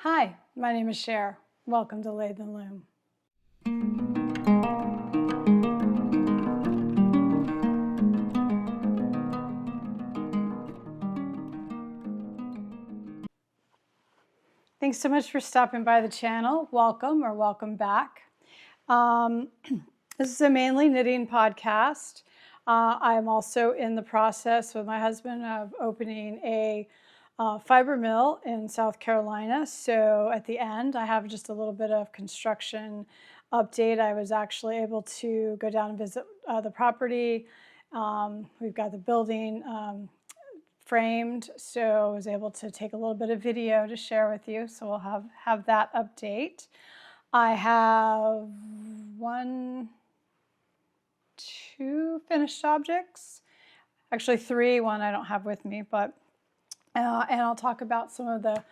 Hi, my name is Cher. Welcome to Linden Loom. Thanks so much for stopping by the channel. Welcome or welcome back. This is a mainly knitting podcast. I'm also in the process with my husband of opening a fiber mill in South Carolina. So at the end, I have just a little bit of construction update. I was actually able to go down and visit the property. We've got the building framed, so I was able to take a little bit of video to share with you. So we'll have that update. I have two finished objects, actually three. One I don't have with me, but and I'll talk about some of the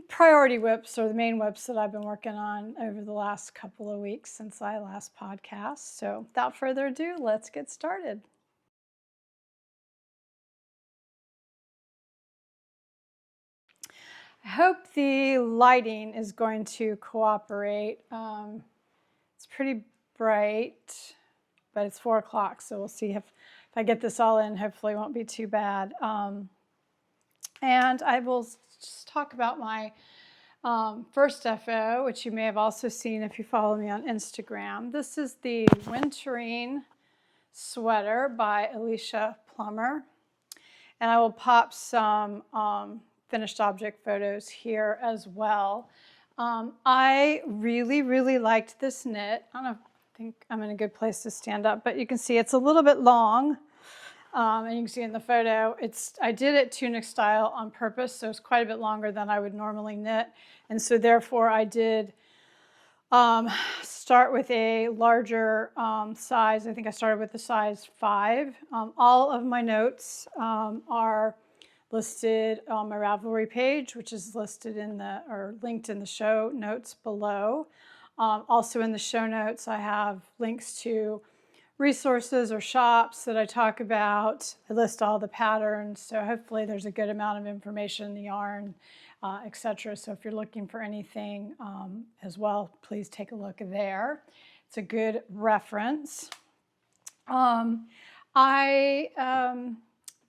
priority whips or the main whips that I've been working on over the last couple of weeks since I last podcast. So without further ado, let's get started. I hope the lighting is going to cooperate. It's pretty bright, but it's 4 o'clock, so we'll see if I get this all in. Hopefully it won't be too bad. And I will just talk about my first FO, which you may have also seen if you follow me on Instagram. This is the Wintering Sweater by Alicia Plummer. And I will pop some finished object photos here as well. I really liked this knit. I think I'm in a good place to stand up, but you can see it's a little bit long. And you can see in the photo, I did it tunic style on purpose, so it's quite a bit longer than I would normally knit. And so therefore I did start with a larger size. I think I started with the size 5. All of my notes are listed on my Ravelry page, which is listed linked in the show notes below. Also in the show notes, I have links to resources or shops that I talk about. I list all the patterns, so hopefully there's a good amount of information in the yarn, etc. So if you're looking for anything as well, please take a look there. It's a good reference.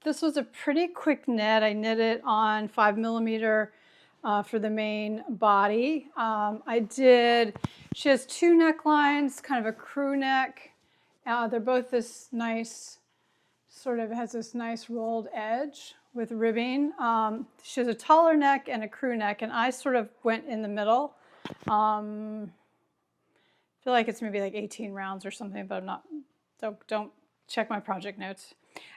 This was a pretty quick knit. I knit it on 5mm for the main body. She has 2 necklines, kind of a crew neck. They're both this nice, has this nice rolled edge with ribbing. She has a taller neck and a crew neck, and I sort of went in the middle. I feel like it's maybe like 18 rounds or something, but I'm not, don't check my project notes.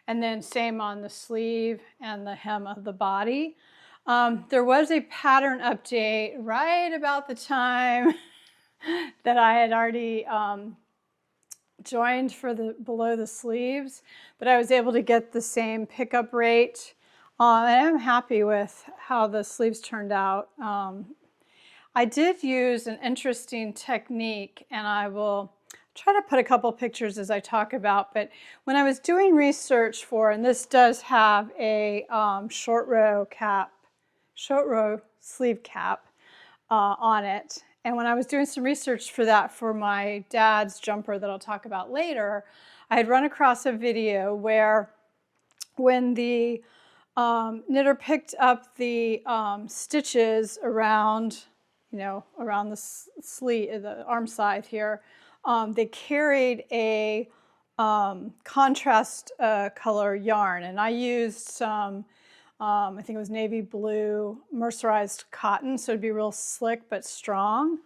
And then same on the sleeve and the hem of the body. There was a pattern update right about the time that I had already joined for the below the sleeves, but I was able to get the same pickup rate. And I'm happy with how the sleeves turned out. I did use an interesting technique, and I will try to put a couple pictures as I talk about, but when I was doing research and this does have a short row sleeve cap on it. And when I was doing some research for that for my dad's jumper that I'll talk about later, I had run across a video where when the knitter picked up the stitches around, around the sleeve, the arm side here, they carried a contrast color yarn, and I used some, I think it was navy blue mercerized cotton, so it'd be real slick but strong.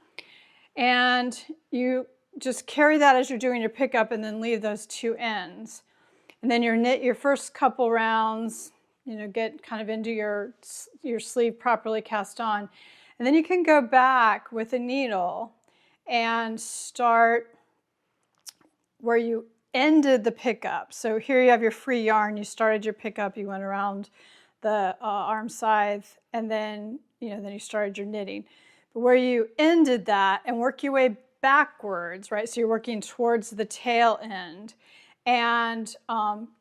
And you just carry that as you're doing your pickup and then leave those 2 ends. And then you knit your first couple rounds, get kind of into your sleeve properly cast on. And then you can go back with a needle and start where you ended the pickup. So here you have your free yarn. You started your pickup, you went around the arm scythe, and then you started your knitting. But where you ended that and work your way backwards, right? So you're working towards the tail end, and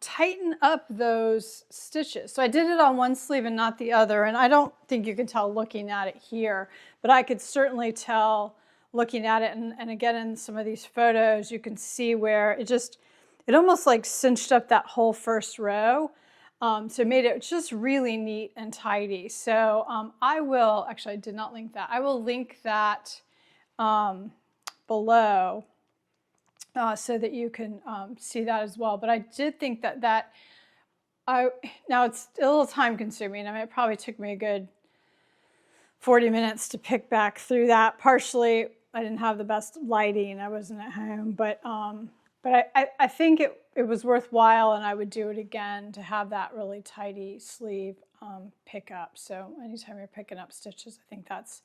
tighten up those stitches. So I did it on one sleeve and not the other, and I don't think you can tell looking at it here, but I could certainly tell looking at it, and again in some of these photos you can see where it almost like cinched up that whole first row. So it made it just really neat and tidy. So I will, actually I did not link that. I will link that below so that you can see that as well. But I did think that now it's a little time consuming. I mean, it probably took me a good 40 minutes to pick back through that. Partially, I didn't have the best lighting. I wasn't at home, but I think it was worthwhile, and I would do it again to have that really tidy sleeve pickup. So anytime you're picking up stitches, I think that's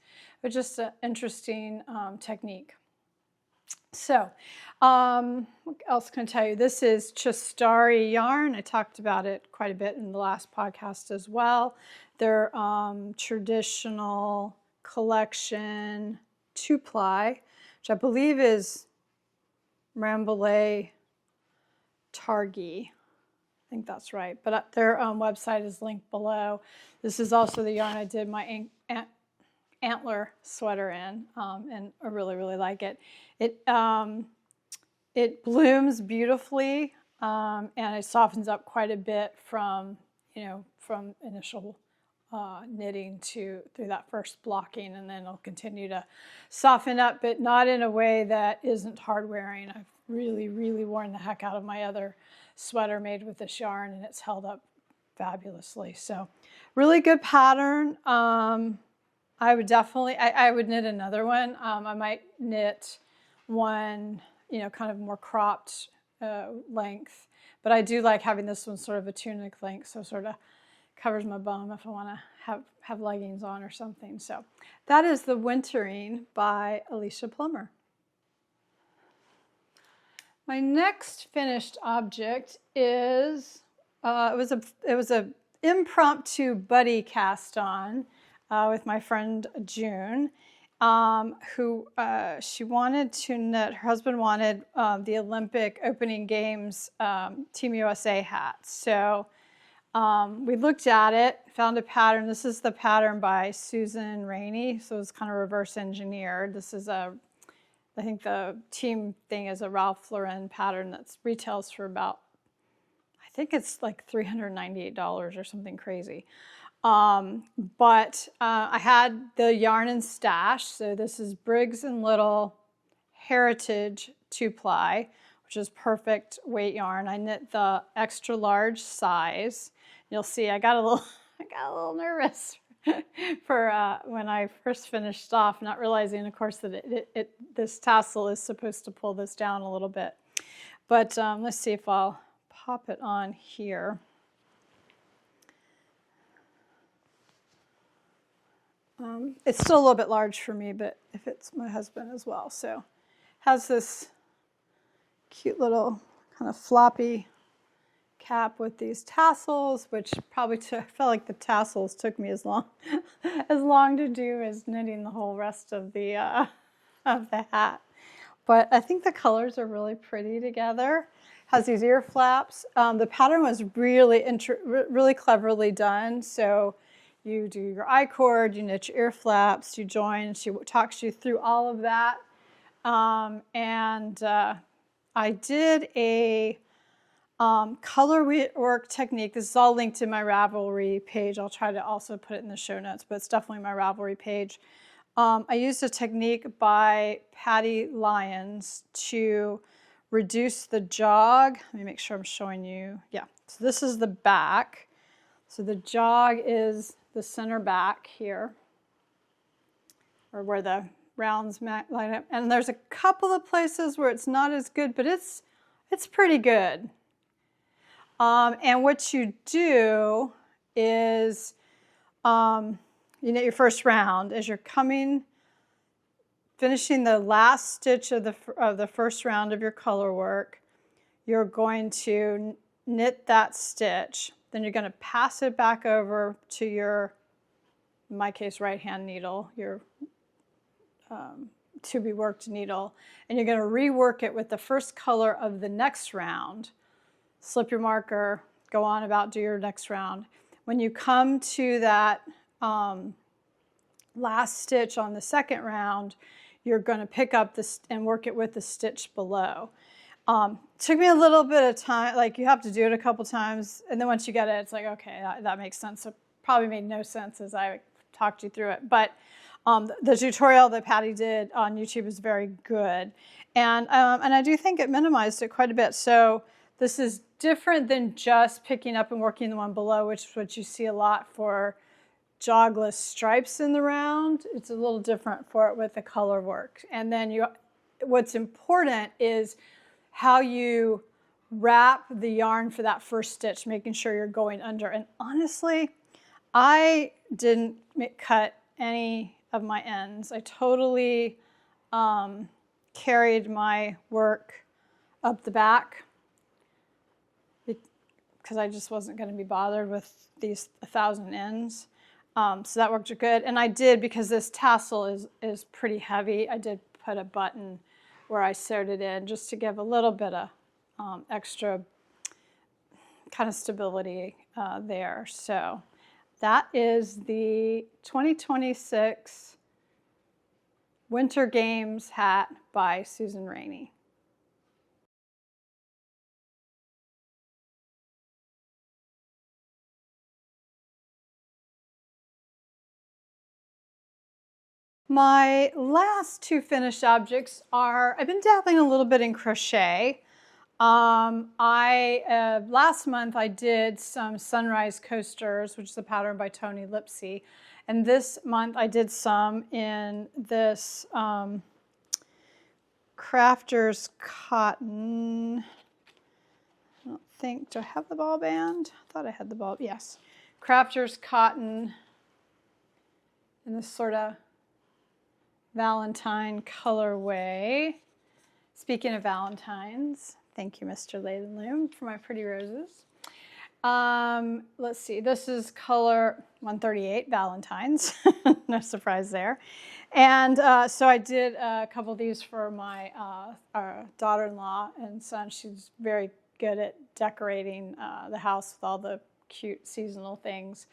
just an interesting technique. So what else can I tell you? This is Toasty yarn. I talked about it quite a bit in the last podcast as well. Their traditional collection 2-ply, which I believe is Rambouillet Targhee. I think that's right. But their website is linked below. This is also the yarn I did my antler sweater in, and I really, really like it. It blooms beautifully, and it softens up quite a bit from initial knitting through that first blocking, and then it'll continue to soften up, but not in a way that isn't hard wearing. I've really, really worn the heck out of my other sweater made with this yarn, and it's held up fabulously. So really good pattern. I would definitely, I would knit another one. I might knit one, kind of more cropped length, but I do like having this one sort of a tunic length, so sort of covers my bum if I want to have leggings on or something. So that is the Wintering by Alicia Plummer. My next finished object is it was a impromptu buddy cast on with my friend June, who she wanted to knit. Her husband wanted the Olympic opening games Team USA hat. So we looked at it, found a pattern. This is the pattern by Susan Rainey, so it's kind of reverse engineered. This is I think the team thing is a Ralph Lauren pattern that retails for about, I think it's like $398 or something crazy. But I had the yarn in stash, so this is Briggs & Little Heritage 2-ply, which is perfect weight yarn. I knit the extra large size. You'll see I got a little nervous for when I first finished off, not realizing, of course, that this tassel is supposed to pull this down a little bit. But let's see if I'll pop it on here. It's still a little bit large for me, but it fits my husband as well. So has this cute little kind of floppy cap with these tassels, which probably felt like the tassels took me as long to do as knitting the whole rest of the hat. But I think the colors are really pretty together. Has these ear flaps. The pattern was really cleverly done. So you do your I-cord, you knit your ear flaps, you join. She talks you through all of that. I did a color work technique. This is all linked in my Ravelry page. I'll try to also put it in the show notes, but it's definitely my Ravelry page. I used a technique by Patty Lyons to reduce the jog. Let me make sure I'm showing you. Yeah, so this is the back. So the jog is the center back here, or where the rounds line up. And there's a couple of places where it's not as good, but it's pretty good. And what you do is you knit your first round as you're finishing the last stitch of the first round of your color work. You're going to knit that stitch. Then you're going to pass it back over to your, in my case, right hand needle, your to be worked needle, and you're going to rework it with the first color of the next round. slip your marker, go on about, do your next round. When you come to that last stitch on the second round, you're going to pick up this and work it with the stitch below. Took me a little bit of time, like you have to do it a couple times, and then once you get it, it's like, okay, that makes sense. It probably made no sense as I talked you through it, but the tutorial that Patty did on YouTube is very good, and I do think it minimized it quite a bit. So this is different than just picking up and working the one below, which is what you see a lot for jogless stripes in the round. It's a little different for it with the color work. And then what's important is how you wrap the yarn for that first stitch, making sure you're going under. And honestly, I didn't cut any of my ends. I totally carried my work up the back because I just wasn't going to be bothered with these 1,000 ends. So that worked good. And I did, because this tassel is pretty heavy, I did put a button where I sewed it in just to give a little bit of extra kind of stability there. So that is the 2026 Winter Games hat by Susan Rainey. My last two finished objects are, I've been dabbling a little bit in crochet. Last month I did some sunrise coasters, which is a pattern by Toni Lipsey. And this month I did some in this Crafter's Cotton. I don't think, do I have the ball band? I thought I had the ball, yes. Crafter's Cotton in this sort of Valentine colorway. Speaking of Valentines, thank you, Mr. Linden for my pretty roses. Let's see, this is color 138, Valentines. No surprise there. And so I did a couple of these for my daughter-in-law and son. She's very good at decorating the house with all the cute seasonal things.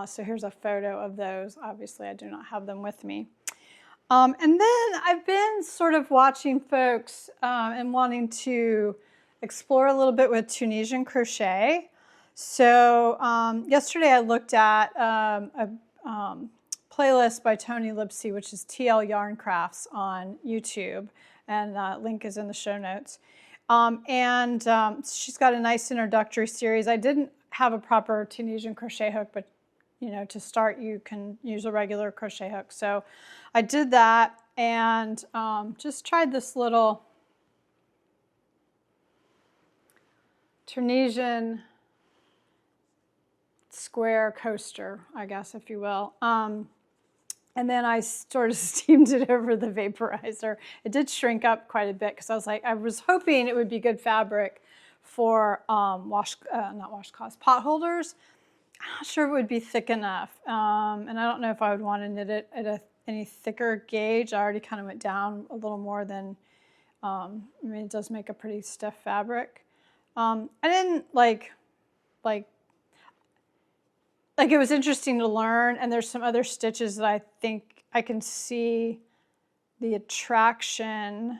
So here's a photo of those. Obviously, I do not have them with me. And then I've been sort of watching folks and wanting to explore a little bit with Tunisian crochet. So yesterday I looked at a playlist by Toni Lipsey, which is TL Yarn Crafts on YouTube, and link is in the show notes. She's got a nice introductory series. I didn't have a proper Tunisian crochet hook, but you know, to start you can use a regular crochet hook. So I did that and just tried this little Tunisian square coaster, I guess, if you will. And then I sort of steamed it over the vaporizer. It did shrink up quite a bit because I was hoping it would be good fabric for not washcloths, pot holders. I'm not sure it would be thick enough. And I don't know if I would want to knit it at any thicker gauge. I already kind of went down a little more than, I mean, it does make a pretty stiff fabric. I didn't like it was interesting to learn, and there's some other stitches that I think I can see the attraction,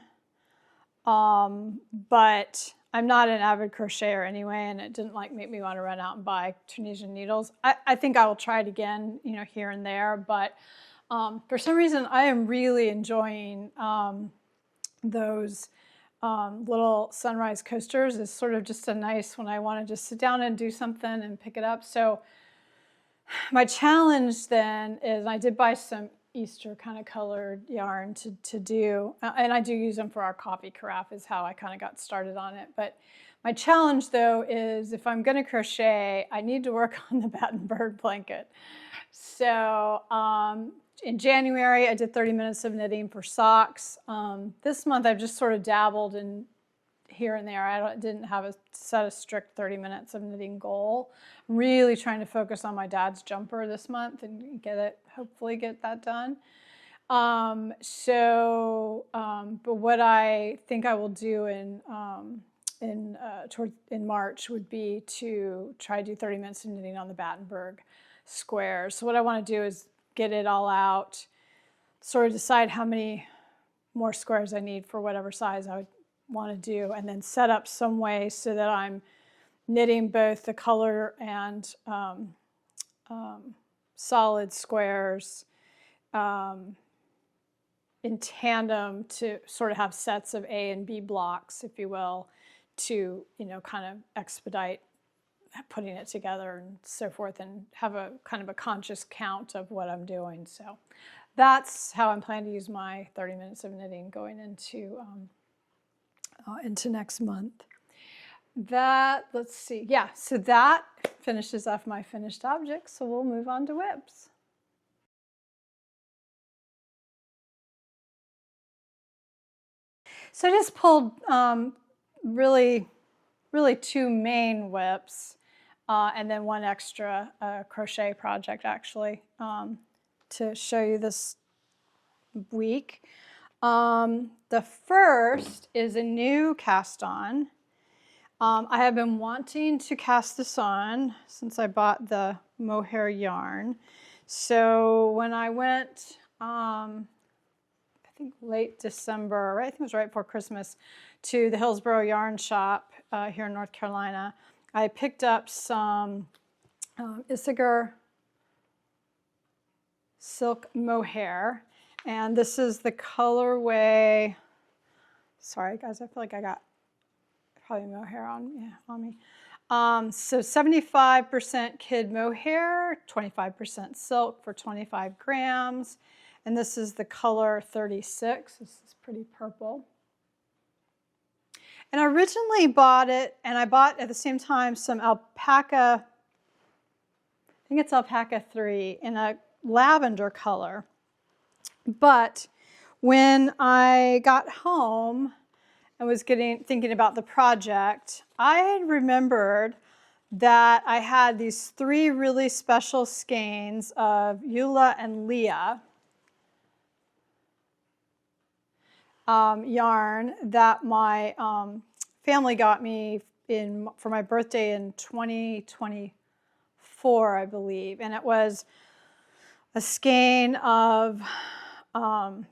but I'm not an avid crocheter anyway, and it didn't make me want to run out and buy Tunisian needles. I think I will try it again, you know, here and there, but for some reason I am really enjoying those little sunrise coasters. Is sort of just a nice when I want to just sit down and do something and pick it up. So my challenge then is, I did buy some Easter kind of colored yarn to do, and I do use them for our coffee carafe is how I kind of got started on it. But my challenge though is, if I'm going to crochet, I need to work on the batten bird blanket. So in January I did 30 minutes of knitting for socks. This month I've just sort of dabbled in here and there. I didn't have set a strict 30 minutes of knitting goal. I'm really trying to focus on my dad's jumper this month and hopefully get that done. But what I think I will do in in March would be to try to do 30 minutes of knitting on the Battenberg squares. So what I want to do is get it all out, sort of decide how many more squares I need for whatever size I would want to do, and then set up some way so that I'm knitting both the color and solid squares in tandem to sort of have sets of A and B blocks, if you will, to, you know, kind of expedite putting it together and so forth, and have a kind of a conscious count of what I'm doing. So that's how I'm planning to use my 30 minutes of knitting going into next month. That, let's see, yeah, so that finishes off my finished objects, so we'll move on to whips. So I just pulled really 2 main whips and then 1 extra crochet project, actually, to show you this week. The first is a new cast on. I have been wanting to cast this on since I bought the mohair yarn. So when I went, I think late December, right? I think it was right before Christmas, to the Hillsborough Yarn Shop here in North Carolina, I picked up some Issachar silk mohair, and this is the colorway. Sorry guys, I feel like I got probably mohair on me. So 75% kid mohair, 25% silk for 25 grams. And this is the color 36. This is pretty purple. And I originally bought it, and I bought at the same time some alpaca, I think it's alpaca 3 in a lavender color. But when I got home and was thinking about the project, I had remembered that I had these 3 really special skeins of Ula+LIa yarn that my family got me for my birthday in 2024, I believe. And it was a skein of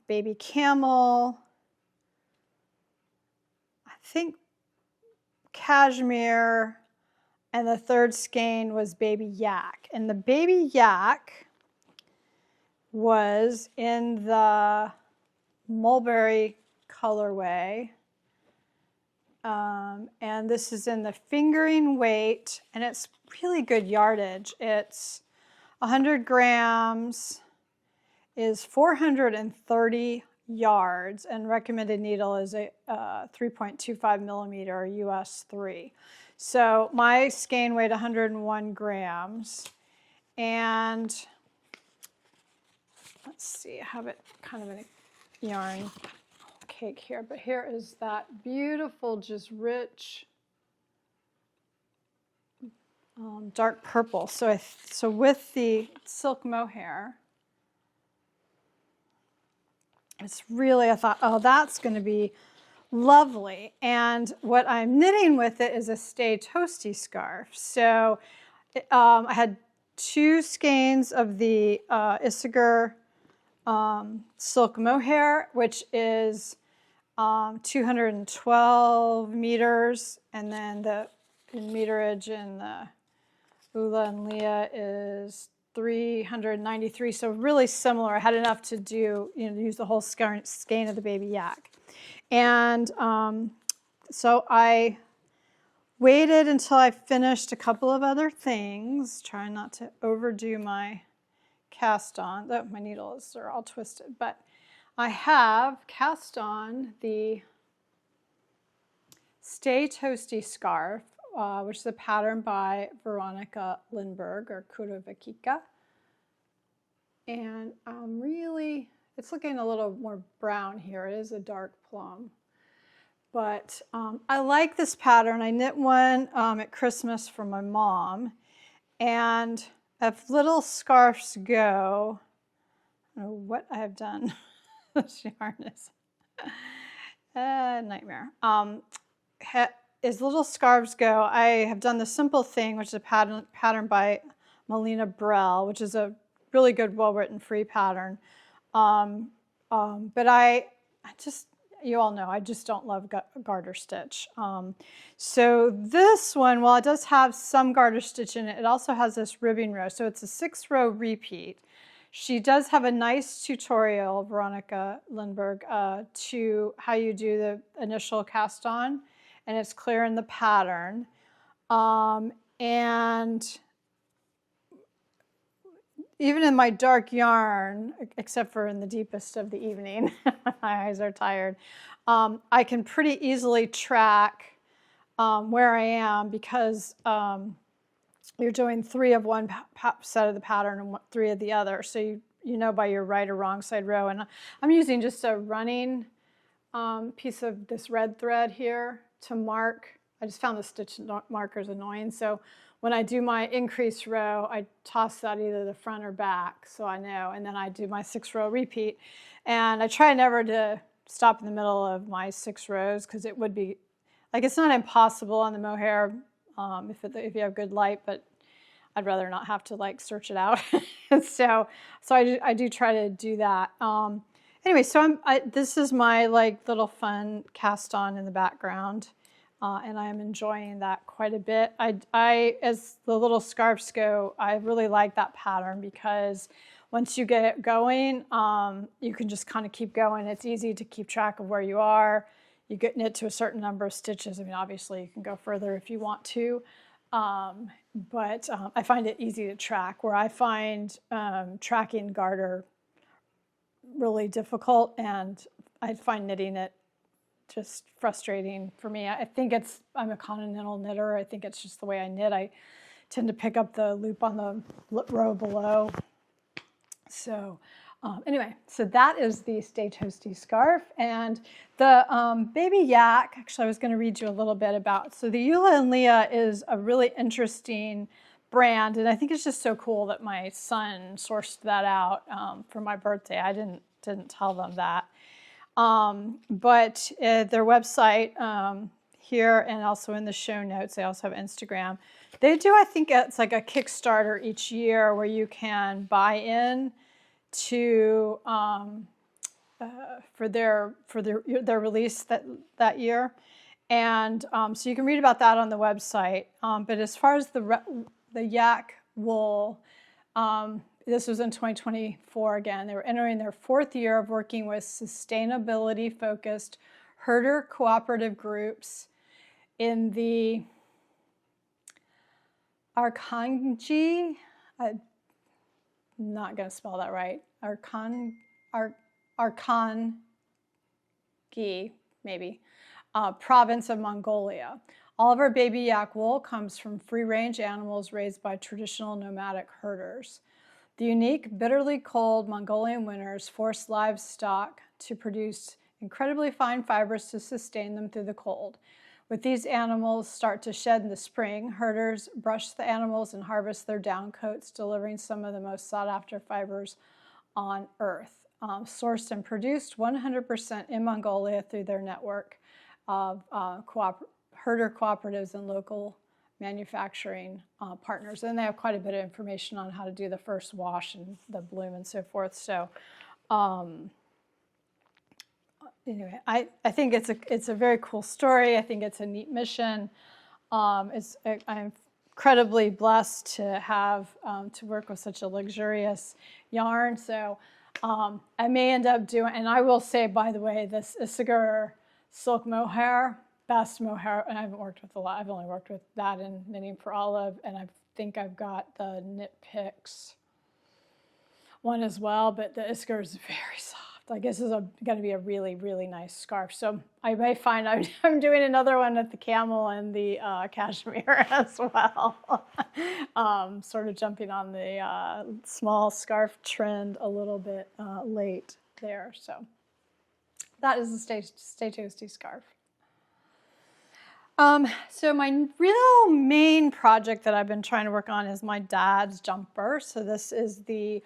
baby camel, I think cashmere, and the 3rd skein was baby yak. And the baby yak was in the mulberry colorway, and this is in the fingering weight, and it's really good yardage. It's 100 grams is 430 yards, and recommended needle is a 3.25 millimeter US 3. So my skein weighed 101 grams, and let's see, I have it kind of in a yarn cake here, but here is that beautiful, just rich dark purple. So with the silk mohair, it's really, I thought, oh, that's going to be lovely. And what I'm knitting with it is a Stay Toasty scarf. So I had 2 skeins of the Issachar silk mohair, which is 212 meters, and then the meterage in the Ula+LIa is 393, so really similar. I had enough to do, use the whole skein of the baby yak. And so I waited until I finished a couple of other things, trying not to overdo my cast on. Oh, my needles are all twisted, but I have cast on the Stay Toasty scarf, which is a pattern by Veronika Lindberg, or Kurovakika. And it's looking a little more brown here. It is a dark plum. But I like this pattern. I knit one at Christmas for my mom. And if little scarves go, I don't know what I have done. This yarn is a nightmare. as little scarves go, I have done the simple thing, which is a pattern by Melina Brell, which is a really good, well-written free pattern. But I just, you all know, I just don't love garter stitch. So this one, while it does have some garter stitch in it, it also has this ribbing row. So it's a 6-row repeat. She does have a nice tutorial, Veronika Lindberg, to how you do the initial cast on, and it's clear in the pattern. And even in my dark yarn, except for in the deepest of the evening, my eyes are tired, I can pretty easily track where I am, because you're doing 3 of one set of the pattern and 3 of the other. So you know by your right or wrong side row. And I'm using just a running piece of this red thread here to mark. I just found the stitch markers annoying. So when I do my increase row, I toss that either the front or back, so I know. And then I do my 6-row repeat. And I try never to stop in the middle of my 6 rows, because it would be, like, it's not impossible on the mohair if you have good light, but I'd rather not have to like search it out. so I do try to do that. Anyway, so this is my like little fun cast on in the background, and I am enjoying that quite a bit. As the little scarves go, I really like that pattern, because once you get it going, you can just kind of keep going. It's easy to keep track of where you are. You get knit to a certain number of stitches. I mean, obviously you can go further if you want to, but I find it easy to track, where I find tracking garter really difficult, and I find knitting it just frustrating for me. I think I'm a continental knitter. I think it's just the way I knit. I tend to pick up the loop on the row below. So anyway, so that is the Stay Toasty scarf. And the Baby Yak, actually I was going to read you a little bit about. So the Ula+LIa is a really interesting brand, and I think it's just so cool that my son sourced that out for my birthday. I didn't tell them that. But their website here, and also in the show notes, they also have Instagram. They do, I think it's like a Kickstarter each year where you can buy in to for their release that year, and so you can read about that on the website. But as far as the yak wool, this was in 2024 again. They were entering their 4th year of working with sustainability-focused herder cooperative groups in the Arkanji, I'm not going to spell that right, Arkangi, maybe, province of Mongolia. All of our baby yak wool comes from free-range animals raised by traditional nomadic herders. The unique, bitterly cold Mongolian winters force livestock to produce incredibly fine fibers to sustain them through the cold. With these animals start to shed in the spring, herders brush the animals and harvest their down coats, delivering some of the most sought-after fibers on Earth. Sourced and produced 100% in Mongolia through their network of herder cooperatives and local manufacturing partners. And they have quite a bit of information on how to do the first wash and the bloom and so forth. So anyway, I think it's a very cool story. I think it's a neat mission. I'm incredibly blessed to have to work with such a luxurious yarn. So I may end up doing, and I will say, by the way, this Issachar silk mohair, best mohair, and I haven't worked with a lot. I've only worked with that in knitting for Olive, and I think I've got the Knit Picks one as well, but the Issachar is very soft. I guess this is going to be a really, really nice scarf. So I may find I'm doing another one with the camel and the cashmere as well. Sort of jumping on the small scarf trend a little bit late there. So that is the Stay Toasty scarf. So my real main project that I've been trying to work on is my dad's jumper. So this is the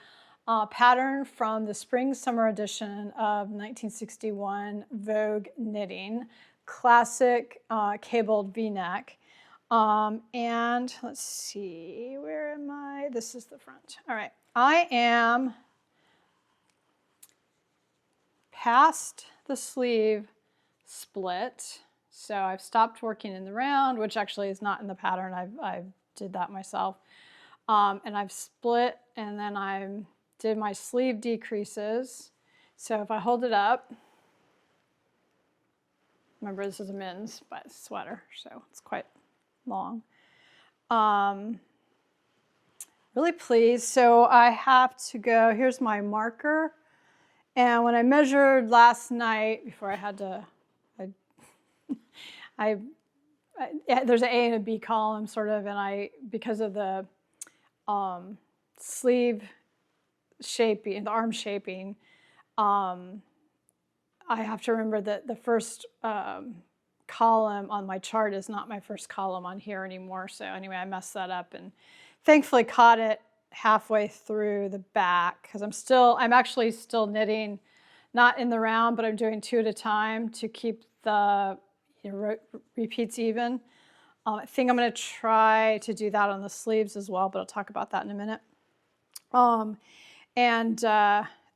pattern from the spring-summer edition of 1961 Vogue knitting, classic cabled V-neck. And let's see, where am I? This is the front. All right, I am past the sleeve split. So I've stopped working in the round, which actually is not in the pattern. I did that myself. And I've split, and then I did my sleeve decreases. So if I hold it up, remember this is a men's sweater, so it's quite long. Really pleased. So I have to go, here's my marker. And when I measured last night, before I had to, there's an A and a B column sort of, and because of the sleeve shaping, the arm shaping, I have to remember that the first column on my chart is not my first column on here anymore. So anyway, I messed that up and thankfully caught it halfway through the back, because I'm actually still knitting, not in the round, but I'm doing 2 at a time to keep the repeats even. I think I'm going to try to do that on the sleeves as well, but I'll talk about that in a minute.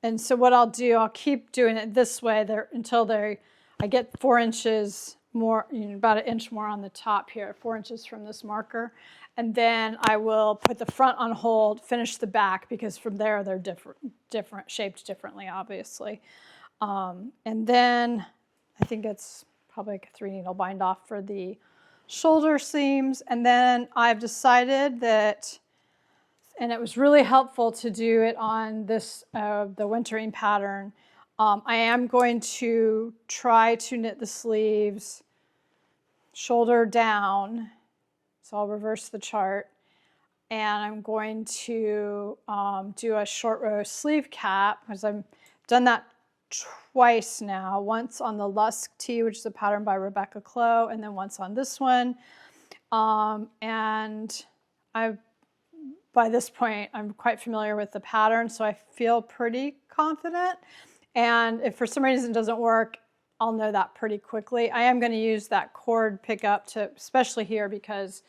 And so what I'll do, I'll keep doing it this way until I get 4 inches more, about 1 inch more on the top here, 4 inches from this marker. And then I will put the front on hold, finish the back, because from there they're different, shaped differently, obviously. And then I think it's probably like a 3-needle bind off for the shoulder seams. And then I've decided that, and it was really helpful to do it on this, the wintering pattern. I am going to try to knit the sleeves shoulder down. So I'll reverse the chart. And I'm going to do a short row sleeve cap, because I've done that twice now. Once on the Lusk tee, which is a pattern by Rebecca Clow, and then once on this one. And by this point, I'm quite familiar with the pattern, so I feel pretty confident. And if for some reason it doesn't work, I'll know that pretty quickly. I am going to use that cord pickup especially here, because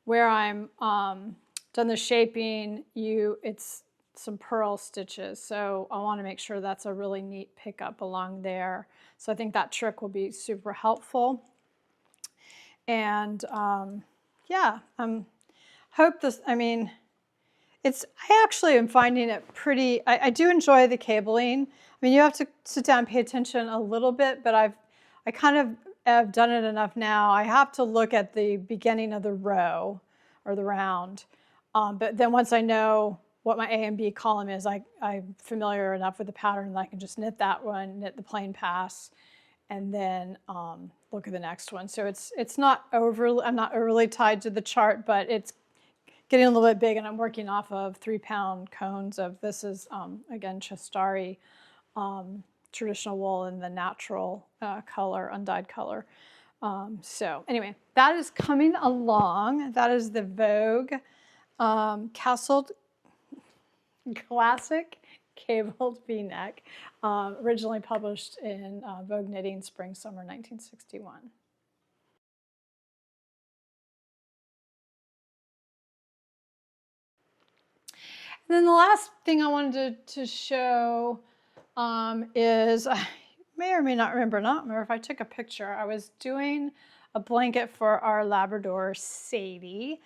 where I'm done the shaping, it's some purl stitches. So I want to make sure that's a really neat pickup along there. So I think that trick will be super helpful. And yeah, hope this, I actually am finding it pretty, I do enjoy the cabling. I mean, you have to sit down and pay attention a little bit, but I kind of have done it enough now. I have to look at the beginning of the row or the round. But then once I know what my A and B column is, I'm familiar enough with the pattern that I can just knit that one, knit the plain pass, and then look at the next one. So it's not overly, I'm not overly tied to the chart, but it's getting a little bit big, and I'm working off of 3-pound cones of, this is, again, Chestari traditional wool in the natural color, undyed color. So anyway, that is coming along. That is the Vogue castled classic cabled V-neck, originally published in Vogue Knitting Spring Summer 1961. And then the last thing I wanted to show is, I may or may not remember if I took a picture. I was doing a blanket for our Labrador, Sadie,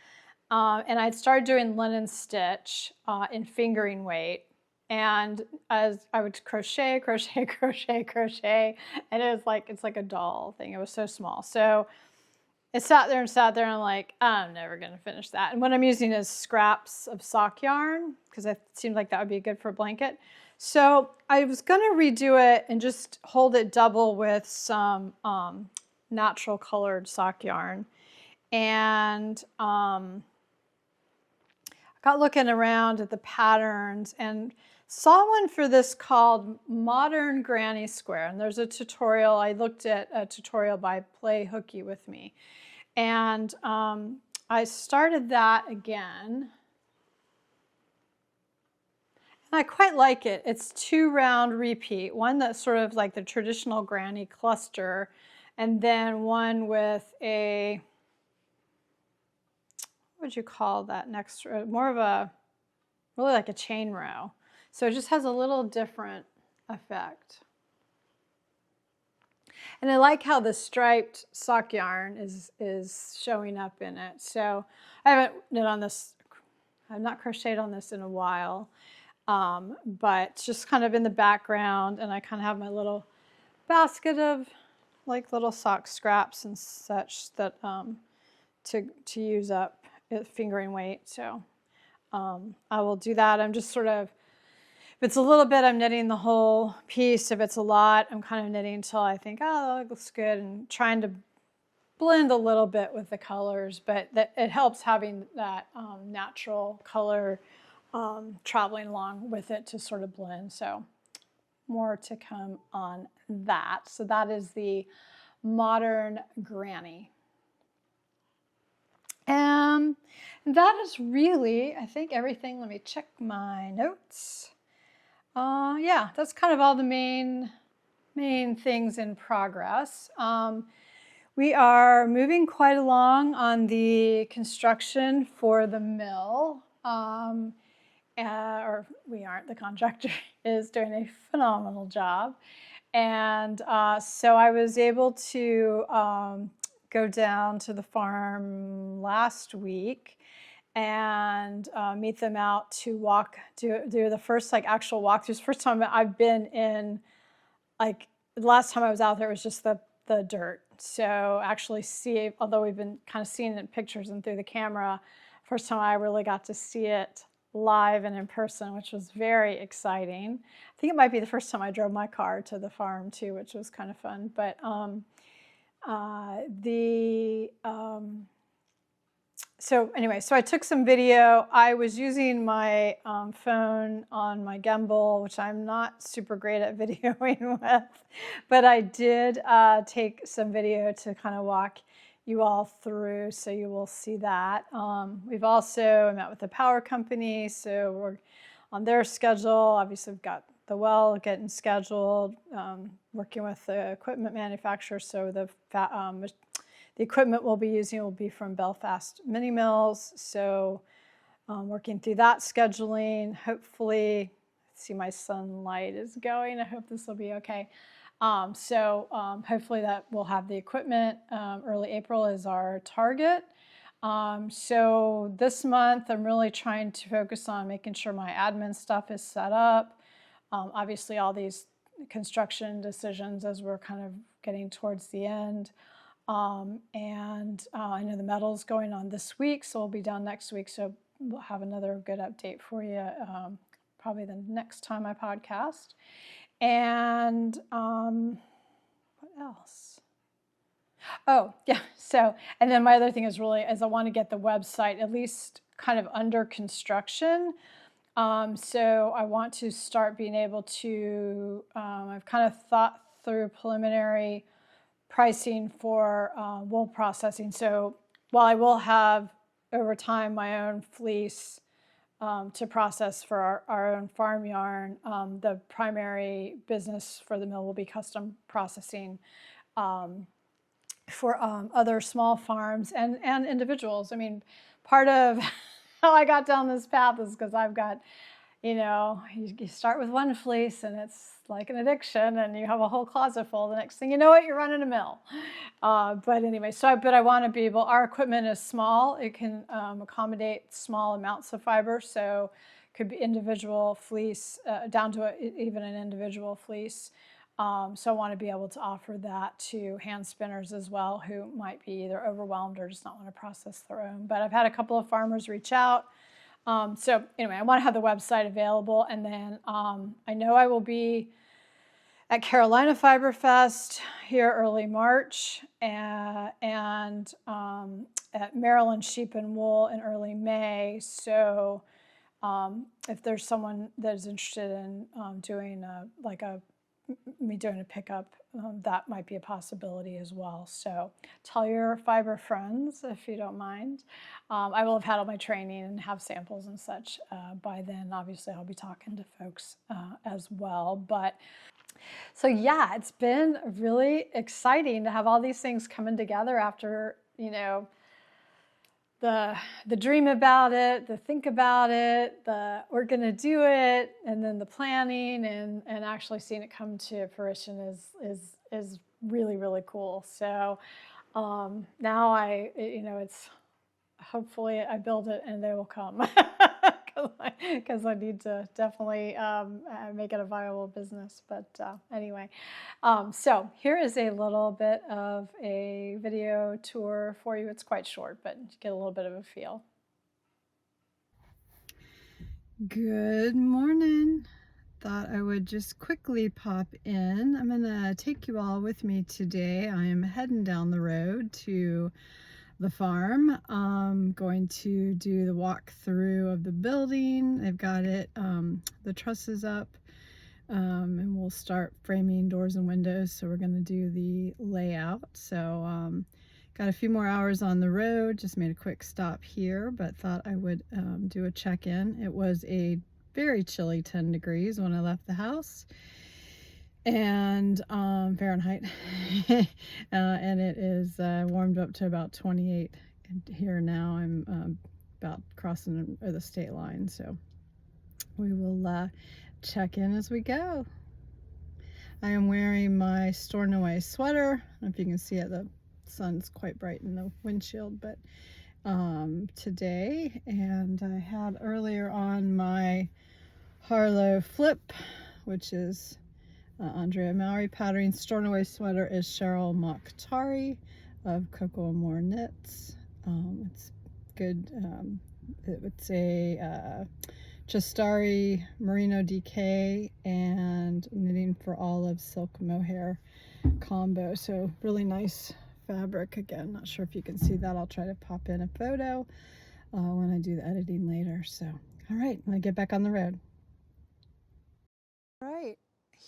and I'd started doing linen stitch in fingering weight. And as I would crochet, crochet, crochet, crochet, and it's like a doll thing. It was so small. So it sat there, and I'm like, I'm never going to finish that. And what I'm using is scraps of sock yarn, because it seemed like that would be good for a blanket. So I was going to redo it and just hold it double with some natural colored sock yarn. And I got looking around at the patterns and saw one for this called Modern Granny Square. And there's a tutorial. I looked at a tutorial by Play Hooky with Me. And I started that again. And I quite like it. It's 2 round repeat, one that's sort of like the traditional granny cluster, and then one with a, what would you call that next row? More of a, really like a chain row. So it just has a little different effect. And I like how the striped sock yarn is showing up in it. So I haven't knit on this, I've not crocheted on this in a while, but it's just kind of in the background, and I kind of have my little basket of like little sock scraps and such that to use up fingering weight. So I will do that. I'm just sort of, if it's a little bit, I'm knitting the whole piece. If it's a lot, I'm kind of knitting until I think, oh, that looks good, and trying to blend a little bit with the colors, but it helps having that natural color traveling along with it to sort of blend. So more to come on that. So that is the Modern Granny. That is really, I think, everything. Let me check my notes. Yeah, that's kind of all the main things in progress. We are moving quite along on the construction for the mill. Or we aren't, the contractor is doing a phenomenal job. And so I was able to go down to the farm last week and meet them out to do the first like actual walkthroughs. First time I've been in, like the last time I was out there, it was just the dirt. So actually see, although we've been kind of seeing it in pictures and through the camera, first time I really got to see it live and in person, which was very exciting. I think it might be the first time I drove my car to the farm too, which was kind of fun. But so anyway, so I took some video. I was using my phone on my gimbal, which I'm not super great at videoing with, but I did take some video to kind of walk you all through, so you will see that. We've also met with the power company, so we're on their schedule. Obviously, we've got the well getting scheduled, working with the equipment manufacturer, so the equipment we'll be using will be from Belfast Mini Mills, so working through that scheduling. Hopefully, see my sunlight is going. I hope this will be okay. Hopefully that we'll have the equipment. Early April is our target. So this month I'm really trying to focus on making sure my admin stuff is set up. Obviously all these construction decisions as we're kind of getting towards the end. I know the metal's going on this week, so we'll be done next week. So we'll have another good update for you probably the next time I podcast. And what else? Oh, yeah. So, and then my other thing is I want to get the website at least kind of under construction. So I want to start being able to, I've kind of thought through preliminary pricing for wool processing. So while I will have over time my own fleece to process for our own farm yarn, the primary business for the mill will be custom processing for other small farms and individuals. I mean, part of how I got down this path is because I've got, you start with one fleece and it's like an addiction, and you have a whole closet full. The next thing you know what, you're running a mill. But anyway, but I want to be able, our equipment is small. It can accommodate small amounts of fiber. So it could be individual fleece down to even an individual fleece. So I want to be able to offer that to hand spinners as well, who might be either overwhelmed or just not want to process their own. But I've had a couple of farmers reach out. So anyway, I want to have the website available, and then I know I will be at Carolina Fiber Fest here early March, and at Maryland Sheep and Wool in early May. So if there's someone that is interested in doing me doing a pickup, that might be a possibility as well. So tell your fiber friends if you don't mind. I will have had all my training and have samples and such by then. Obviously, I'll be talking to folks as well. But So yeah, it's been really exciting to have all these things coming together after, the dream about it, the think about it, the we're gonna do it, and then the planning and actually seeing it come to fruition is really, really cool. So now it's hopefully I build it and they will come. Because I need to definitely make it a viable business. But anyway, so here is a little bit of a video tour for you. It's quite short, but you get a little bit of a feel. Good morning. Thought I would just quickly pop in. I'm going to take you all with me today. I am heading down the road to the farm. I'm going to do the walkthrough of the building. They've got it, the trusses up, and we'll start framing doors and windows. So we're going to do the layout. So got a few more hours on the road. Just made a quick stop here, but thought I would do a check-in. It was a very chilly 10 degrees when I left the house. And Fahrenheit, and it is warmed up to about 28 here now. I'm about crossing the state line, so we will check in as we go. I am wearing my Stornoway sweater. I don't know if you can see it, the sun's quite bright in the windshield, but today, and I had earlier on my Harlow flip, which is Andrea Mowry patterning. Stornoway sweater is Cheryl Mokhtari of Cocoa More Knits. It's good. It's a Chastari Merino DK and Knitting for Olive silk mohair combo. So really nice fabric. Again, not sure if you can see that. I'll try to pop in a photo when I do the editing later. So, all right, I'm gonna get back on the road. All right.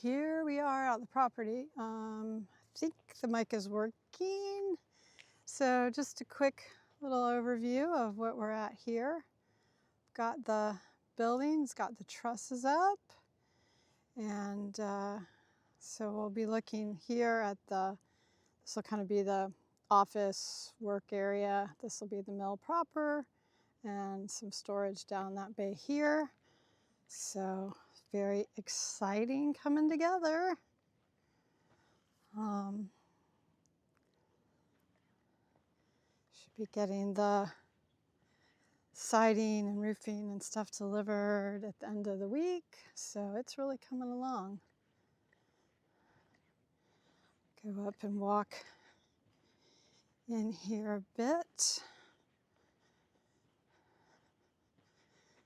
Here we are at the property. I think the mic is working. So just a quick little overview of what we're at here. Got the buildings, got the trusses up. And so we'll be looking here at this will kind of be the office work area. This will be the mill proper and some storage down that bay here. So very exciting coming together. Should be getting the siding and roofing and stuff delivered at the end of the week. So it's really coming along. Go up and walk in here a bit.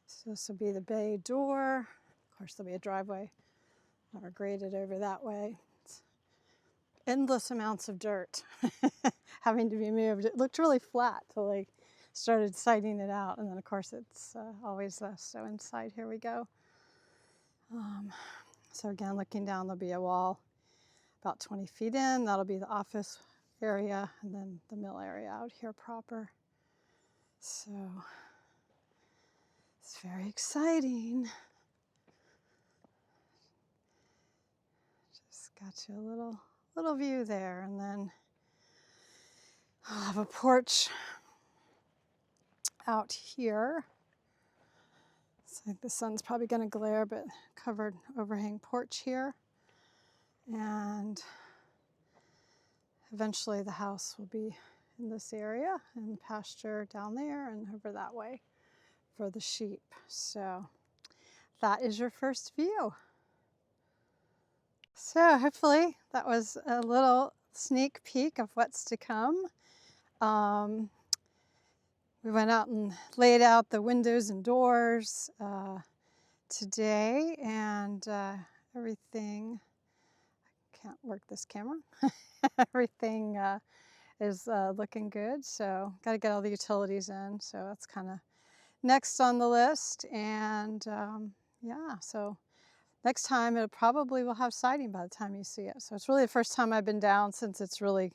So this will be the bay door. Of course, there'll be a driveway or graded over that way. It's endless amounts of dirt having to be moved. It looked really flat till they started siding it out, and then of course it's always less. So inside, here we go. So again, looking down, there'll be a wall about 20 feet in. That'll be the office area, and then the mill area out here proper. So it's very exciting. Just got you a little view there, and then I'll have a porch out here. So the sun's probably going to glare, but covered overhang porch here. And eventually the house will be in this area, and pasture down there and over that way for the sheep. So that is your first view. So hopefully that was a little sneak peek of what's to come. We went out and laid out the windows and doors today, and everything, I can't work this camera, everything is looking good. So got to get all the utilities in, so that's kind of next on the list. And yeah, so next time it probably will have siding by the time you see it. So it's really the first time I've been down since it's really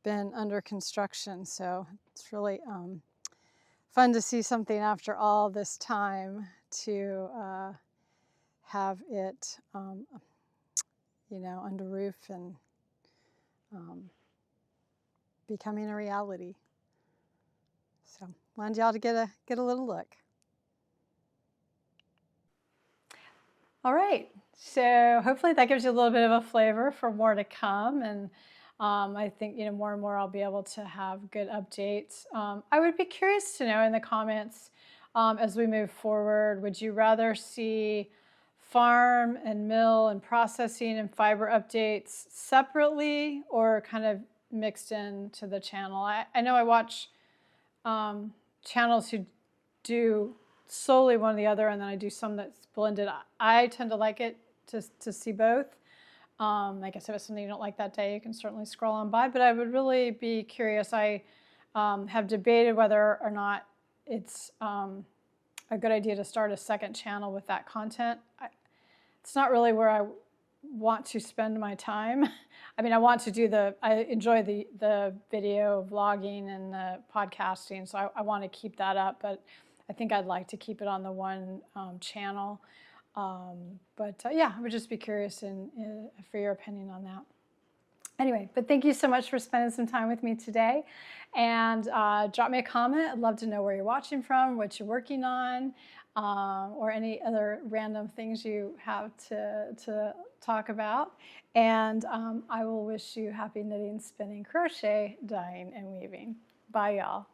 been under construction. So it's really fun to see something after all this time, to have it you know, under roof and becoming a reality. So wanted y'all to get a little look. All right, so hopefully that gives you a little bit of a flavor for more to come, and I think, you know, more and more I'll be able to have good updates. I would be curious to know in the comments as we move forward, would you rather see farm and mill and processing and fiber updates separately or kind of mixed into the channel? I know I watch channels who do solely one or the other, and then I do some that's blended. I tend to like it to see both. I guess if it's something you don't like that day, you can certainly scroll on by, but I would really be curious. I have debated whether or not it's a good idea to start a second channel with that content. It's not really where I want to spend my time. I mean, I enjoy the video vlogging and the podcasting, so I want to keep that up, but I think I'd like to keep it on the one channel. Yeah, I would just be curious for your opinion on that. Anyway, but thank you so much for spending some time with me today. And drop me a comment. I'd love to know where you're watching from, what you're working on, or any other random things you have to talk about. And I will wish you happy knitting, spinning, crochet, dyeing, and weaving. Bye, y'all.